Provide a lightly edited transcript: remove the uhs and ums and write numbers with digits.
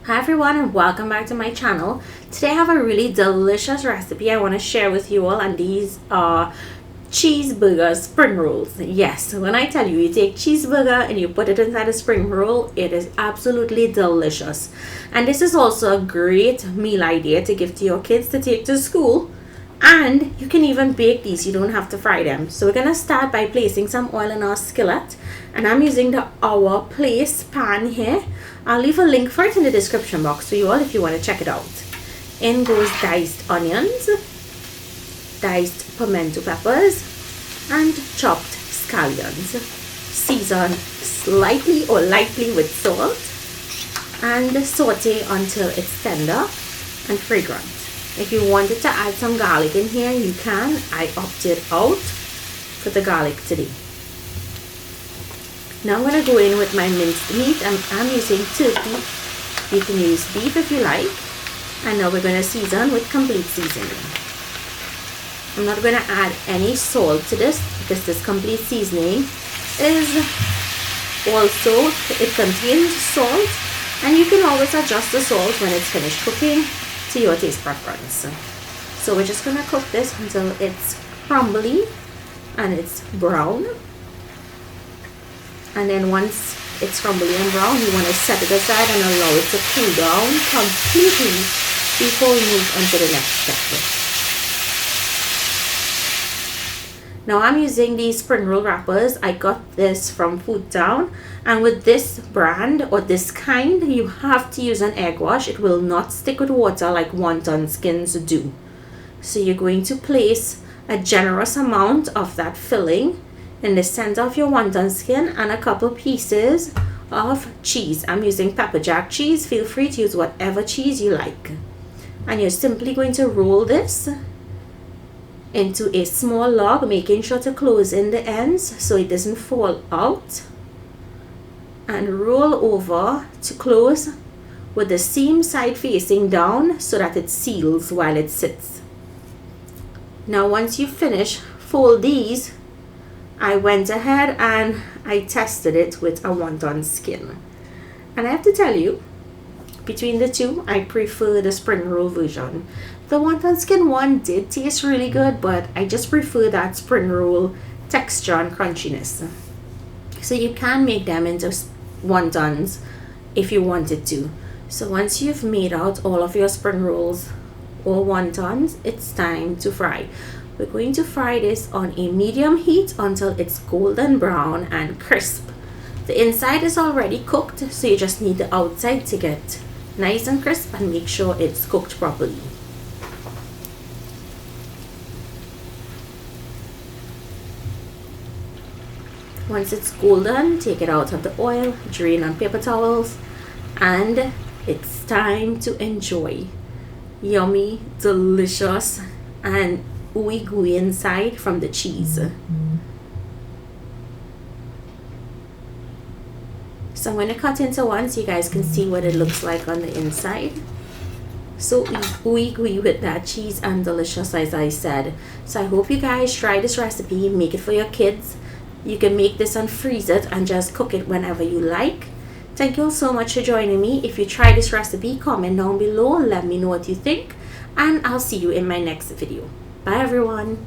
Hi everyone and welcome back to my channel. Today I have a really delicious recipe I want to share with you all, and these are cheeseburger spring rolls. Yes, when I tell you, you take cheeseburger and you put it inside a spring roll, it is absolutely delicious. And this is also a great meal idea to give to your kids to take to school. And you can even bake these, you don't have to fry them. So we're going to start by placing some oil in our skillet, and I'm using the Our Place pan here. I'll leave a link for it in the description box for you all if you want to check it out. In goes diced onions, diced pimento peppers, and chopped scallions. Season slightly or lightly with salt and saute until it's tender and fragrant. If you wanted to add some garlic in here, you can. I opted out for the garlic today. Now I'm going to go in with my minced meat. I'm using turkey. You can use beef if you like. And now we're going to season with complete seasoning. I'm not going to add any salt to this because this complete seasoning is also, it contains salt, and you can always adjust the salt when it's finished cooking to your taste preference. So we're just going to cook this until it's crumbly and it's brown. And then once it's crumbly and brown, you want to set it aside and allow it to cool down completely before we move on to the next step. Now I'm using these spring roll wrappers. I got this from Food Town, and with this brand or this kind, you have to use an egg wash. It will not stick with water like wonton skins do. So you're going to place a generous amount of that filling in the center of your wonton skin and a couple pieces of cheese. I'm using pepper jack cheese. Feel free to use whatever cheese you like. And you're simply going to roll this into a small log, making sure to close in the ends so it doesn't fall out, and roll over to close with the seam side facing down so that it seals while it sits. Now once you finish, fold these. I went ahead and I tested it with a wonton skin, and I have to tell you, between the two, I prefer the spring roll version. The wonton skin one did taste really good, but I just prefer that spring roll texture and crunchiness. So you can make them into wontons if you wanted to. So once you've made out all of your spring rolls or wontons, it's time to fry. We're going to fry this on a medium heat until it's golden brown and crisp. The inside is already cooked, so you just need the outside to get nice and crisp and make sure it's cooked properly. Once it's golden, take it out of the oil, drain on paper towels, and it's time to enjoy. Yummy, delicious, and ooey gooey inside from the cheese. So I'm going to cut into one so you guys can see what it looks like on the inside. So ooey gooey with that cheese and delicious, as I said. So I hope you guys try this recipe, make it for your kids. You can make this and freeze it and just cook it whenever you like. Thank you all so much for joining me. If you try this recipe, comment down below and let me know what you think. And I'll see you in my next video. Bye everyone.